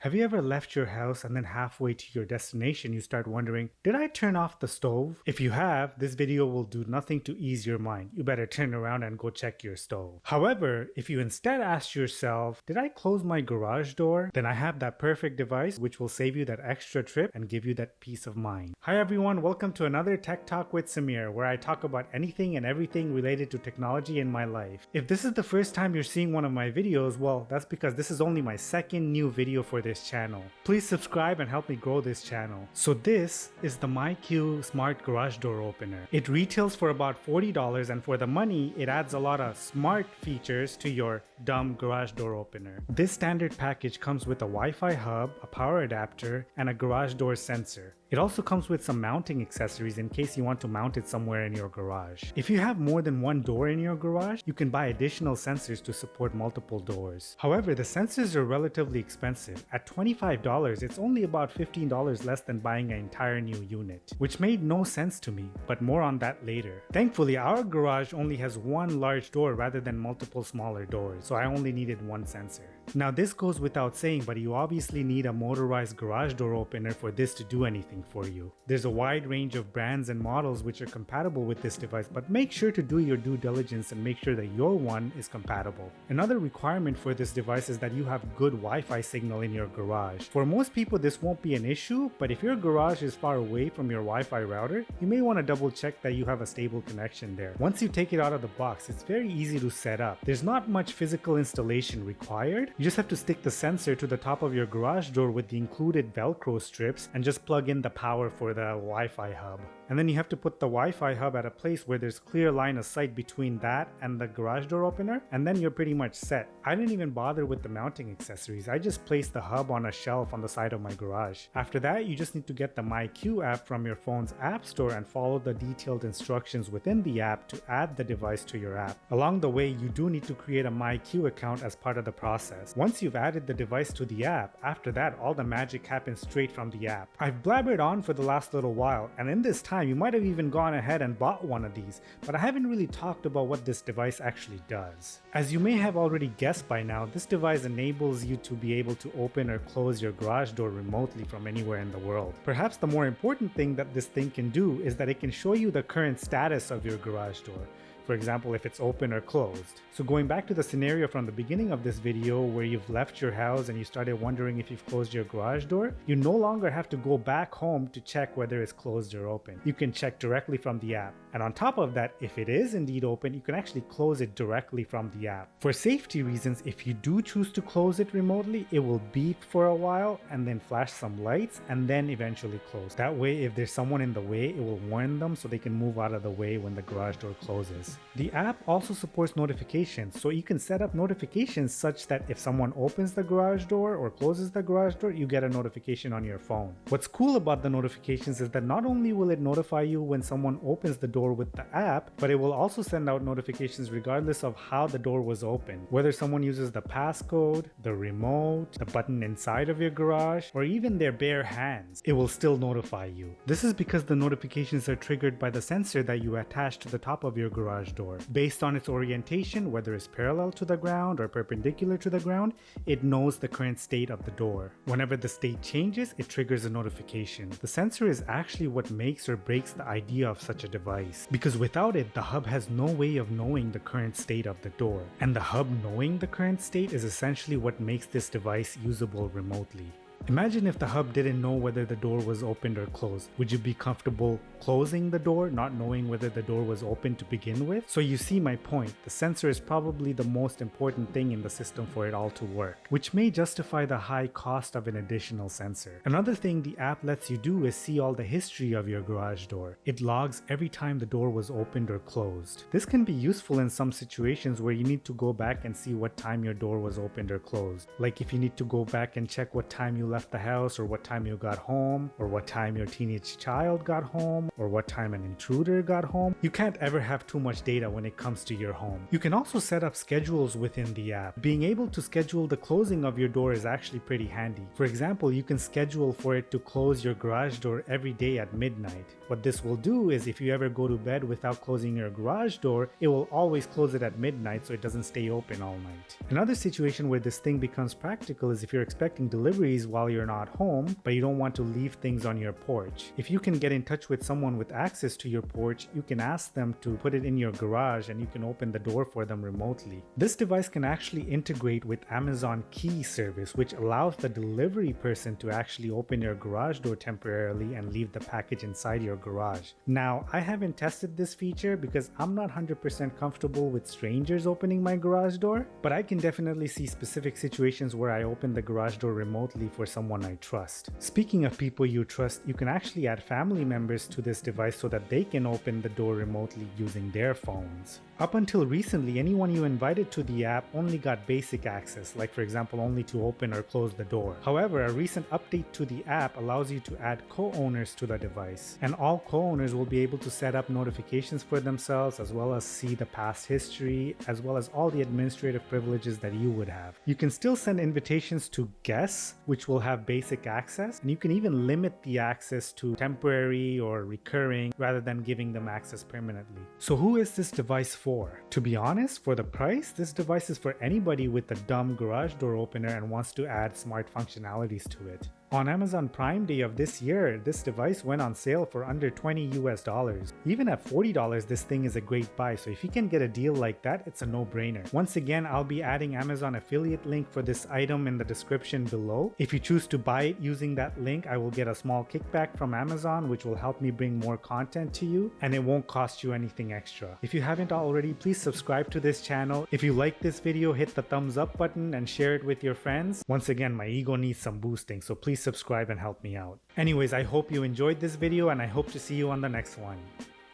Have you ever left your house and then halfway to your destination you start wondering, did I turn off the stove? If you have, this video will do nothing to ease your mind. You better turn around and go check your stove. However, if you instead ask yourself, did I close my garage door? Then I have that perfect device which will save you that extra trip and give you that peace of mind. Hi everyone, welcome to another Tech Talk with Samir, where I talk about anything and everything related to technology in my life. If this is the first time you're seeing one of my videos, well, that's because this is only my second new video for this channel. Please subscribe and help me grow this channel. So this is the MyQ Smart Garage Door Opener. It retails for about $40, and for the money, it adds a lot of smart features to your dumb garage door opener. This standard package comes with a Wi-Fi hub, a power adapter, and a garage door sensor. It also comes with some mounting accessories in case you want to mount it somewhere in your garage. If you have more than one door in your garage, you can buy additional sensors to support multiple doors. However, the sensors are relatively expensive. At $25, it's only about $15 less than buying an entire new unit, which made no sense to me, but more on that later. Thankfully, our garage only has one large door rather than multiple smaller doors, so I only needed one sensor. Now this goes without saying, but you obviously need a motorized garage door opener for this to do anything for you. There's a wide range of brands and models which are compatible with this device, but make sure to do your due diligence and make sure that your one is compatible. Another requirement for this device is that you have good Wi-Fi signal in your garage. For most people this won't be an issue, but if your garage is far away from your Wi-Fi router, you may want to double check that you have a stable connection there. Once you take it out of the box, it's very easy to set up. There's not much physical installation required. You just have to stick the sensor to the top of your garage door with the included Velcro strips and just plug in the power for the Wi-Fi hub. And then you have to put the Wi-Fi hub at a place where there's clear line of sight between that and the garage door opener, and then you're pretty much set. I didn't even bother with the mounting accessories. I just placed the hub on a shelf on the side of my garage. After that, you just need to get the MyQ app from your phone's app store and follow the detailed instructions within the app to add the device to your app. Along the way, you do need to create a MyQ account as part of the process. Once you've added the device to the app, after that, all the magic happens straight from the app. I've blabbered on for the last little while, and in this time, you might have even gone ahead and bought one of these, but I haven't really talked about what this device actually does. As you may have already guessed by now, this device enables you to be able to open or close your garage door remotely from anywhere in the world. Perhaps the more important thing that this thing can do is that it can show you the current status of your garage door. For example, if it's open or closed. So going back to the scenario from the beginning of this video where you've left your house and you started wondering if you've closed your garage door, you no longer have to go back home to check whether it's closed or open. You can check directly from the app. And on top of that, if it is indeed open, you can actually close it directly from the app. For safety reasons, if you do choose to close it remotely, it will beep for a while and then flash some lights and then eventually close. That way, if there's someone in the way, it will warn them so they can move out of the way when the garage door closes. The app also supports notifications, so you can set up notifications such that if someone opens the garage door or closes the garage door, you get a notification on your phone. What's cool about the notifications is that not only will it notify you when someone opens the door with the app, but it will also send out notifications regardless of how the door was opened. Whether someone uses the passcode, the remote, the button inside of your garage, or even their bare hands, it will still notify you. This is because the notifications are triggered by the sensor that you attach to the top of your garage door. Based on its orientation, whether it's parallel to the ground or perpendicular to the ground, it knows the current state of the door. Whenever the state changes, it triggers a notification. The sensor is actually what makes or breaks the idea of such a device, because without it, the hub has no way of knowing the current state of the door. And the hub knowing the current state is essentially what makes this device usable remotely. Imagine if the hub didn't know whether the door was opened or closed. Would you be comfortable closing the door, not knowing whether the door was open to begin with? So you see my point. The sensor is probably the most important thing in the system for it all to work, which may justify the high cost of an additional sensor. Another thing the app lets you do is see all the history of your garage door. It logs every time the door was opened or closed. This can be useful in some situations where you need to go back and see what time your door was opened or closed. Like if you need to go back and check what time you left the house, or what time you got home, or what time your teenage child got home, or what time an intruder got home. You can't ever have too much data when it comes to your home. You can also set up schedules within the app. Being able to schedule the closing of your door is actually pretty handy. For example, you can schedule for it to close your garage door every day at midnight. What this will do is if you ever go to bed without closing your garage door, it will always close it at midnight so it doesn't stay open all night. Another situation where this thing becomes practical is if you're expecting deliveries while you're not home, but you don't want to leave things on your porch. If you can get in touch with someone with access to your porch, you can ask them to put it in your garage and you can open the door for them remotely. This device can actually integrate with Amazon Key service, which allows the delivery person to actually open your garage door temporarily and leave the package inside your garage. Now, I haven't tested this feature because I'm not 100% comfortable with strangers opening my garage door, but I can definitely see specific situations where I open the garage door remotely for someone I trust. Speaking of people you trust, you can actually add family members to this device so that they can open the door remotely using their phones. Up until recently, anyone you invited to the app only got basic access, like for example only to open or close the door. However, a recent update to the app allows you to add co-owners to the device, and all co-owners will be able to set up notifications for themselves as well as see the past history as well as all the administrative privileges that you would have. You can still send invitations to guests, which will have basic access, and you can even limit the access to temporary or recurring rather than giving them access permanently. So who is this device for? To be honest, for the price, this device is for anybody with a dumb garage door opener and wants to add smart functionalities to it. On Amazon Prime Day of this year, this device went on sale for under $20 US. Even at $40, this thing is a great buy, so if you can get a deal like that, it's a no-brainer. Once again, I'll be adding Amazon affiliate link for this item in the description below. If you choose to buy it using that link, I will get a small kickback from Amazon, which will help me bring more content to you, and it won't cost you anything extra. If you haven't already, please subscribe to this channel. If you like this video, hit the thumbs up button and share it with your friends. Once again, my ego needs some boosting, so please subscribe and help me out. Anyways, I hope you enjoyed this video and I hope to see you on the next one.